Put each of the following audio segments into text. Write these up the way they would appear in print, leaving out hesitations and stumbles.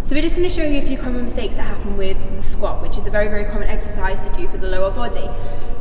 So we're just going to show you a few common mistakes that happen with the squat, which is a very, very common exercise to do for the lower body.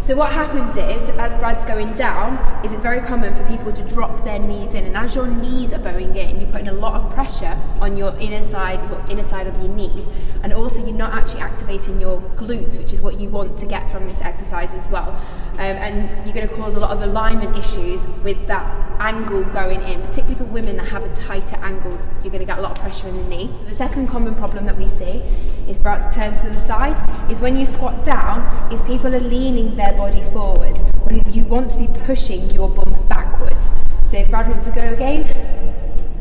So what happens is, as Brad's going down, it's very common for people to drop their knees in, and as your knees are bowing in, you're putting a lot of pressure on your inner side of your knees, and also you're not actually activating your glutes, which is what you want to get from this exercise as well. And you're going to cause a lot of alignment issues with that angle going in, particularly for women that have a tighter angle. You're going to get a lot of pressure in the knee. The second common problem that we see is Brad turns to the side, is when you squat down, is people are leaning their body forward when you want to be pushing your bum backwards. So if Brad wants to go again,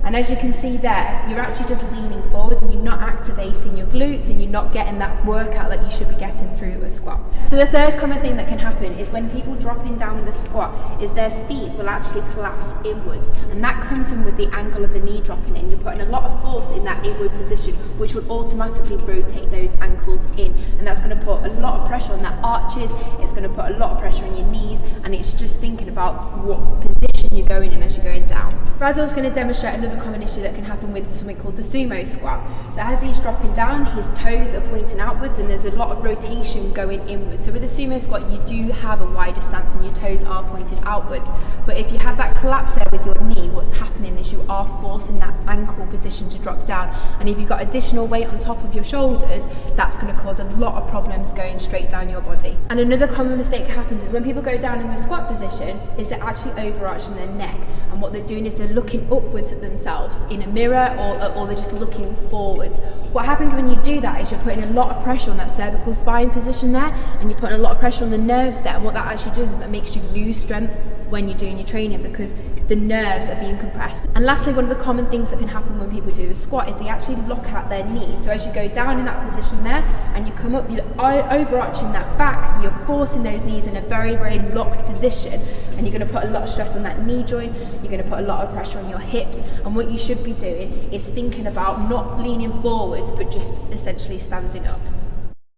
and as you can see there, you're actually just leaning forward and you're not activating your glutes and you're not getting that workout that you should be getting through a squat. So the third common thing that can happen is when people dropping down with a squat is their feet will actually collapse inwards, and that comes in with the angle of the knee dropping in. You're putting a lot of force in that inward position, which will automatically rotate those ankles in, and that's going to put a lot of pressure on that arches, it's going to put a lot of pressure on your knees, and it's just thinking about what position you're going in as you're going down. Brad's also going to demonstrate another common issue that can happen with something called the sumo squat. So as he's dropping down, his toes are pointing outwards and there's a lot of rotation going inwards. So with a sumo squat, you do have a wider stance and your toes are pointed outwards. But if you have that collapse there with your knee, what's happening is you are forcing that ankle position to drop down. And if you've got additional weight on top of your shoulders, that's going to cause a lot of problems going straight down your body. And another common mistake that happens is when people go down in the squat position, is they're actually overarching their neck. And what they're doing is they're looking upwards at themselves in a mirror, or they're just looking forwards. What happens when you do that is you're putting a lot of pressure on that cervical spine position there, and you're putting a lot of pressure on the nerves there, and what that actually does is that makes you lose strength when you're doing your training because the nerves are being compressed. And lastly, one of the common things that can happen when people do a squat is they actually lock out their knees. So as you go down in that position there and you come up, you're overarching that back, you're forcing those knees in a very, very locked position, and you're going to put a lot of stress on that knee joint, you're going to put a lot of pressure on your hips, and what you should be doing is thinking about not leaning forwards but just essentially standing up.